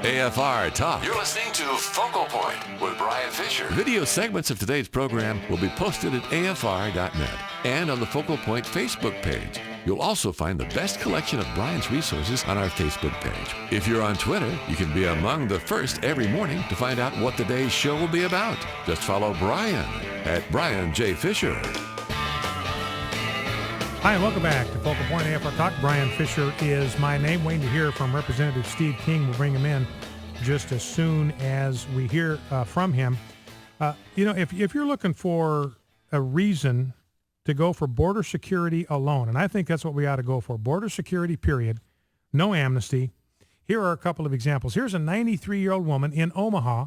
AFR Talk. You're listening to Focal Point with Brian Fisher. Video segments of today's program will be posted at afr.net and on the Focal Point Facebook page. You'll also find the best collection of Brian's resources on our Facebook page. If you're on Twitter, you can be among the first every morning to find out what today's show will be about. Just follow Brian at Brian J. Fisher. Hi, and welcome back to Focal Point AFR Talk. Brian Fisher is my name. Waiting to hear from Representative Steve King. We'll bring him in just as soon as we hear from him. If you're looking for a reason to go for border security alone, and I think that's what we ought to go for, border security, period, no amnesty. Here are a couple of examples. Here's a 93-year-old woman in Omaha.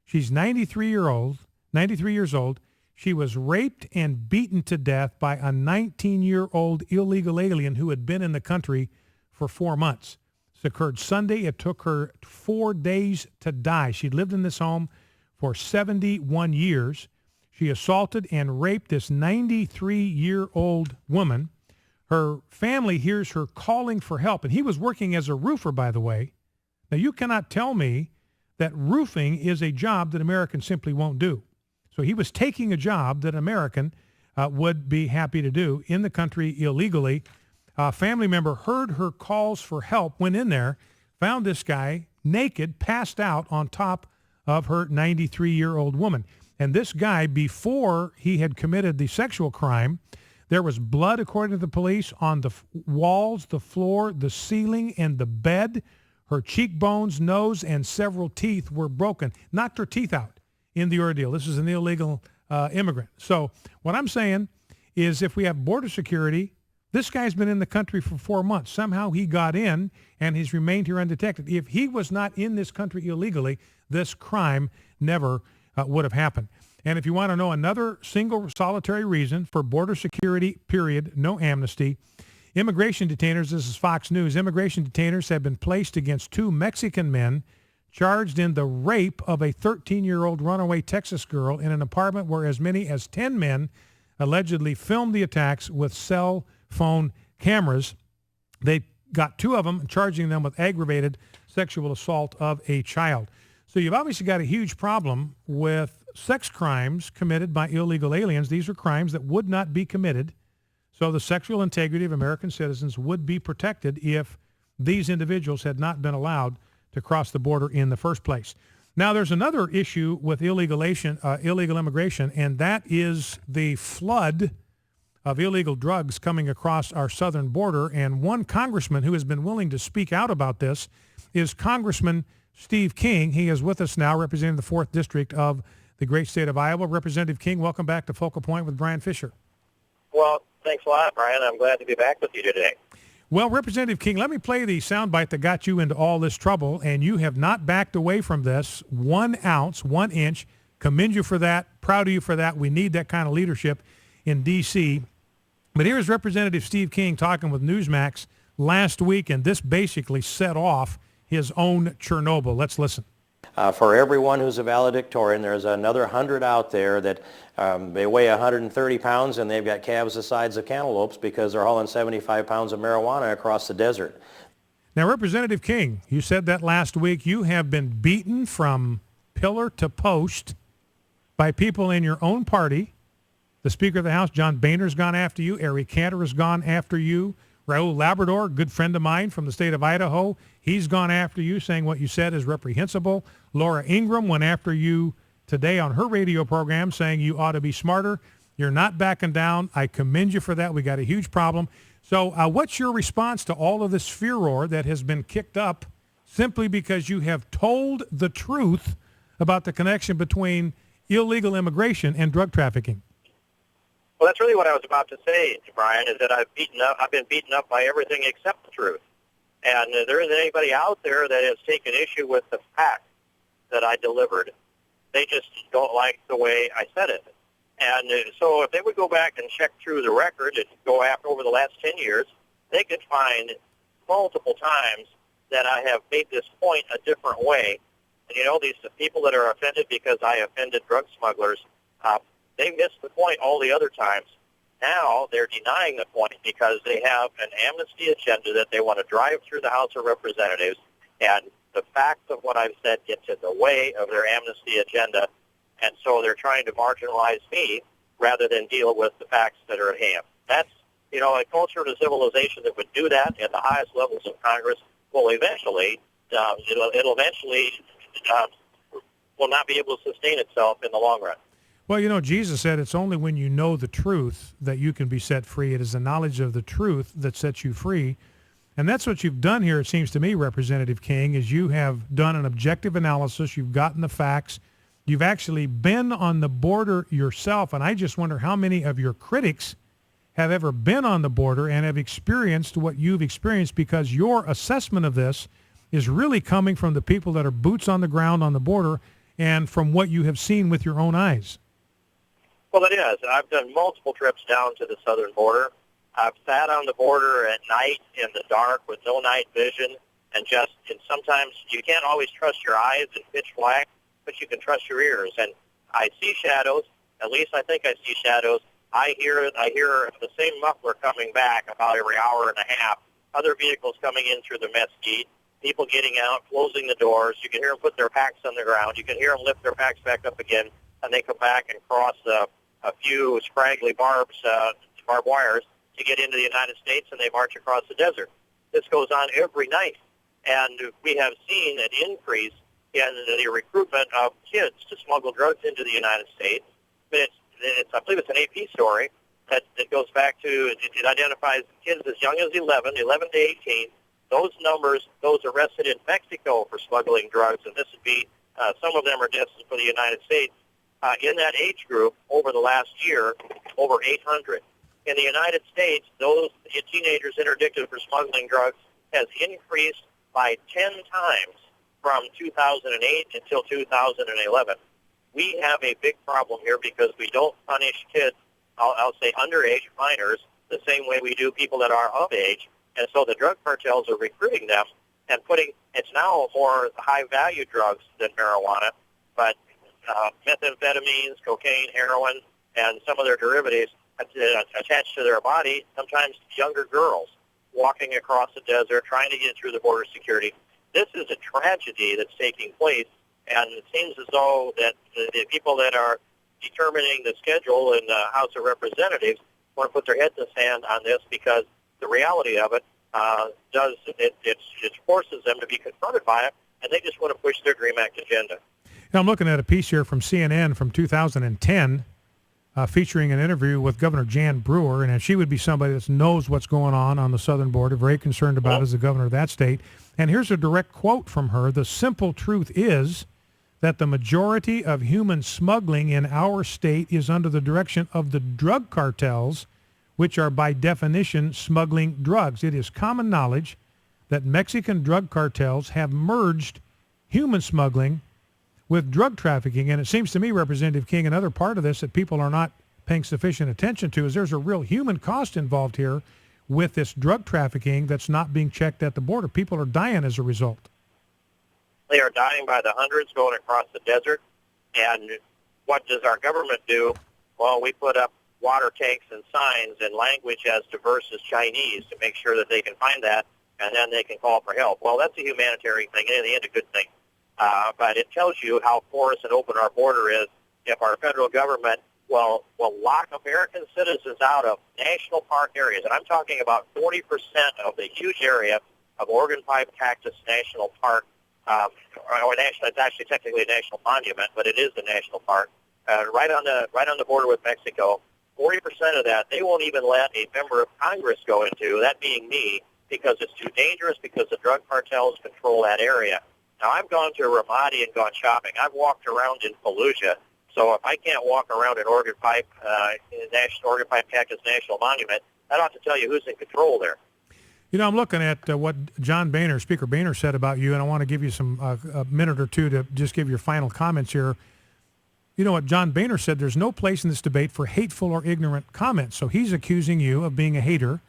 She's 93 years old. She was raped and beaten to death by a 19-year-old illegal alien who had been in the country for 4 months. This occurred Sunday. It took her 4 days to die. She'd lived in this home for 71 years. She assaulted and raped this 93-year-old woman. Her family hears her calling for help, and he was working as a roofer, by the way. Now, you cannot tell me that roofing is a job that Americans simply won't do. So he was taking a job that an American would be happy to do in the country illegally. A family member heard her calls for help, went in there, found this guy naked, passed out on top of her 93-year-old woman. And this guy, before he had committed the sexual crime, there was blood, according to the police, on the walls, the floor, the ceiling, and the bed. Her cheekbones, nose, and several teeth were broken. Knocked her teeth out in the ordeal. This is an illegal immigrant. So what I'm saying is if we have border security, this guy's been in the country for 4 months. Somehow he got in and he's remained here undetected. If he was not in this country illegally, this crime never would have happened. And if you want to know another single solitary reason for border security, period, no amnesty, immigration detainers, this is Fox News, immigration detainers have been placed against 2 Mexican men charged in the rape of a 13-year-old runaway Texas girl in an apartment where as many as 10 men allegedly filmed the attacks with cell phone cameras. They got 2 of them, charging them with aggravated sexual assault of a child. So you've obviously got a huge problem with sex crimes committed by illegal aliens. These are crimes that would not be committed. So the sexual integrity of American citizens would be protected if these individuals had not been allowed to cross the border in the first place. Now, there's another issue with illegal immigration, and that is the flood of illegal drugs coming across our southern border. And one congressman who has been willing to speak out about this is Congressman Steve King. He is with us now, representing the 4th District of the great state of Iowa. Representative King, welcome back to Focal Point with Brian Fisher. Well, thanks a lot, Brian. I'm glad to be back with you today. Well, Representative King, let me play the soundbite that got you into all this trouble, and you have not backed away from this 1 ounce, 1 inch. Commend you for that. Proud of you for that. We need that kind of leadership in D.C. But here's Representative Steve King talking with Newsmax last week, and this basically set off his own Chernobyl. Let's listen. For everyone who's a valedictorian, there's another 100 out there that they weigh 130 pounds and they've got calves the size of cantaloupes because they're hauling 75 pounds of marijuana across the desert. Now, Representative King, you said that last week. You have been beaten from pillar to post by people in your own party. The Speaker of the House, John Boehner's gone after you. Eric Cantor has gone after you. Raul Labrador, a good friend of mine from the state of Idaho, he's gone after you, saying what you said is reprehensible. Laura Ingraham went after you today on her radio program, saying you ought to be smarter. You're not backing down. I commend you for that. We got a huge problem. So what's your response to all of this furor that has been kicked up simply because you have told the truth about the connection between illegal immigration and drug trafficking? Well, that's really what I was about to say, Brian, is that I've been beaten up by everything except the truth. And there isn't anybody out there that has taken issue with the fact that I delivered. They just don't like the way I said it. And so if they would go back and check through the record and go after over the last 10 years, they could find multiple times that I have made this point a different way. And, you know, these people that are offended because I offended drug smugglers, they missed the point all the other times. Now they're denying the point because they have an amnesty agenda that they want to drive through the House of Representatives. And the facts of what I've said gets in the way of their amnesty agenda, and so they're trying to marginalize me rather than deal with the facts that are at hand. That's, a culture and a civilization that would do that at the highest levels of Congress will eventually, will not be able to sustain itself in the long run. Well, Jesus said it's only when you know the truth that you can be set free. It is the knowledge of the truth that sets you free. And that's what you've done here, it seems to me, Representative King, is you have done an objective analysis. You've gotten the facts. You've actually been on the border yourself. And I just wonder how many of your critics have ever been on the border and have experienced what you've experienced, because your assessment of this is really coming from the people that are boots on the ground on the border and from what you have seen with your own eyes. Well, it is. I've done multiple trips down to the southern border. I've sat on the border at night in the dark with no night vision, and sometimes you can't always trust your eyes in pitch black, but you can trust your ears. And I see shadows. At least I think I see shadows. I hear the same muffler coming back about every hour and a half. Other vehicles coming in through the mesquite. People getting out, closing the doors. You can hear them put their packs on the ground. You can hear them lift their packs back up again, and they come back and cross a few scraggly barbed wires to get into the United States, and they march across the desert. This goes on every night, and we have seen an increase in the recruitment of kids to smuggle drugs into the United States. I believe it's an AP story that goes back to, it identifies kids as young as 11 to 18. Those numbers, those arrested in Mexico for smuggling drugs, and this would be, some of them are destined for the United States. In that age group, over the last year, over 800. In the United States, those teenagers interdicted for smuggling drugs has increased by 10 times from 2008 until 2011. We have a big problem here because we don't punish kids, I'll say underage minors, the same way we do people that are of age. And so the drug cartels are recruiting them and it's now more high-value drugs than marijuana, but methamphetamines, cocaine, heroin, and some of their derivatives attached to their body, sometimes younger girls walking across the desert, trying to get through the border security. This is a tragedy that's taking place, and it seems as though that the people that are determining the schedule in the House of Representatives want to put their head in the sand on this, because the reality of it it forces them to be confronted by it, and they just want to push their DREAM Act agenda. Now, I'm looking at a piece here from CNN from 2010 featuring an interview with Governor Jan Brewer, and she would be somebody that knows what's going on the southern border, very concerned about as the governor of that state. And here's a direct quote from her. "The simple truth is that the majority of human smuggling in our state is under the direction of the drug cartels, which are by definition smuggling drugs. It is common knowledge that Mexican drug cartels have merged human smuggling with drug trafficking." And it seems to me, Representative King, another part of this that people are not paying sufficient attention to is there's a real human cost involved here with this drug trafficking that's not being checked at the border. People are dying as a result. They are dying by the hundreds going across the desert. And what does our government do? Well, we put up water tanks and signs and language as diverse as Chinese to make sure that they can find that, and then they can call for help. Well, that's a humanitarian thing, and in the end, a good thing. But it tells you how porous and open our border is if our federal government will lock American citizens out of national park areas. And I'm talking about 40% of the huge area of Oregon Pipe Cactus National Park, or national. It's actually technically a national monument, but it is a national park, right on the border with Mexico. 40% of that they won't even let a member of Congress go into, that being me, because it's too dangerous, because the drug cartels control that area. Now, I've gone to Ramadi and gone shopping. I've walked around in Fallujah. So if I can't walk around an Oregon Pipe Cactus National Monument, that ought to tell you who's in control there. I'm looking at what Speaker Boehner said about you, and I want to give you a minute or two to just give your final comments here. You know what John Boehner said, there's no place in this debate for hateful or ignorant comments. So he's accusing you of being a hater.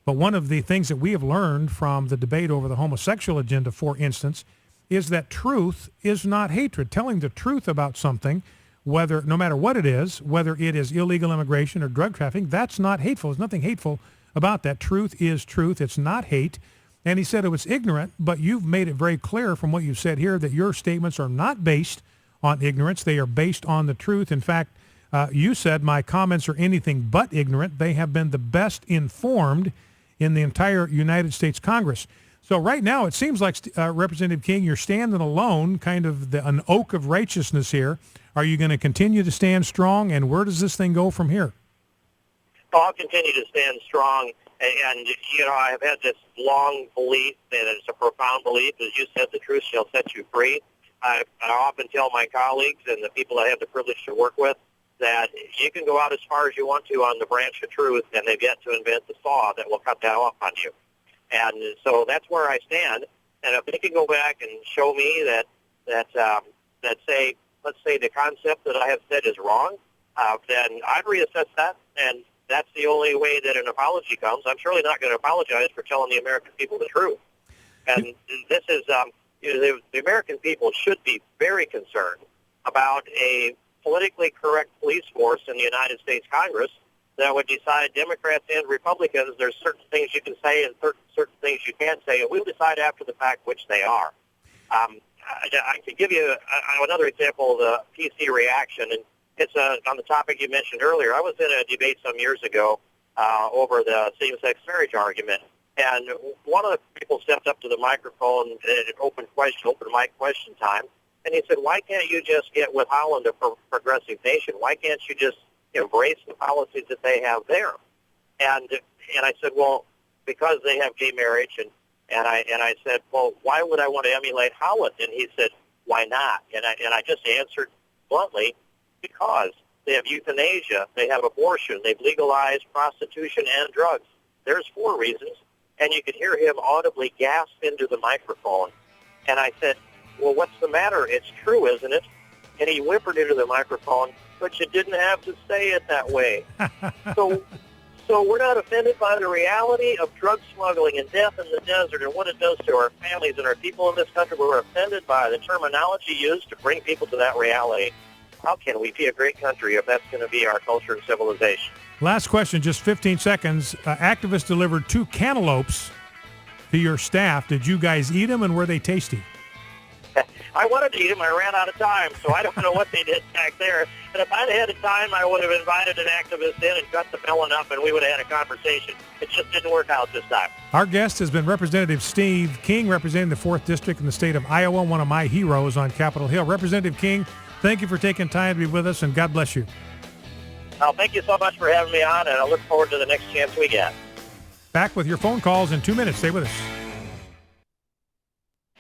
But one of the things that we have learned from the debate over the homosexual agenda, for instance, is that truth is not hatred. Telling the truth about something, no matter what it is, whether it is illegal immigration or drug trafficking, that's not hateful. There's nothing hateful about that. Truth is truth. It's not hate. And he said it was ignorant, but you've made it very clear from what you've said here that your statements are not based on ignorance. They are based on the truth. In fact, you said my comments are anything but ignorant. They have been the best informed in the entire United States Congress. So right now, it seems like, Representative King, you're standing alone, kind of an oak of righteousness here. Are you going to continue to stand strong, and where does this thing go from here? Oh, I'll continue to stand strong. And, I have had this long belief, and it's a profound belief, as you said, the truth shall set you free. I often tell my colleagues and the people I have the privilege to work with that you can go out as far as you want to on the branch of truth, and they've yet to invent the saw that will cut that off on you. And so that's where I stand. And if they can go back and show me that let's say the concept that I have said is wrong, then I'd reassess that. And that's the only way that an apology comes. I'm surely not going to apologize for telling the American people the truth. And this is, the American people should be very concerned about a politically correct police force in the United States Congress that would decide, Democrats and Republicans, there's certain things you can say and certain things you can't say, and we'll decide after the fact which they are. I could give you another example of the PC reaction, and it's on the topic you mentioned earlier. I was in a debate some years ago over the same-sex marriage argument, and one of the people stepped up to the microphone at open mic question time, and he said, why can't you just get with Holland a progressive nation? Why can't you just embrace the policies that they have there? And I said, well, because they have gay marriage, and I said, well, why would I want to emulate Holland? And he said, why not? And I just answered bluntly, because they have euthanasia, they have abortion, they've legalized prostitution and drugs. There's 4 reasons. And you could hear him audibly gasp into the microphone. And I said, well, what's the matter? It's true, isn't it? And he whimpered into the microphone, but you didn't have to say it that way. So we're not offended by the reality of drug smuggling and death in the desert and what it does to our families and our people in this country. We're offended by the terminology used to bring people to that reality. How can we be a great country if that's going to be our culture and civilization? Last question, just 15 seconds. Activists delivered 2 cantaloupes to your staff. Did you guys eat them, and were they tasty? I wanted to eat them. I ran out of time, so I don't know what they did back there. And if I'd had time, I would have invited an activist in and cut the melon up, and we would have had a conversation. It just didn't work out this time. Our guest has been Representative Steve King, representing the 4th District in the state of Iowa, one of my heroes on Capitol Hill. Representative King, thank you for taking time to be with us, and God bless you. Well, thank you so much for having me on, and I look forward to the next chance we get. Back with your phone calls in 2 minutes. Stay with us.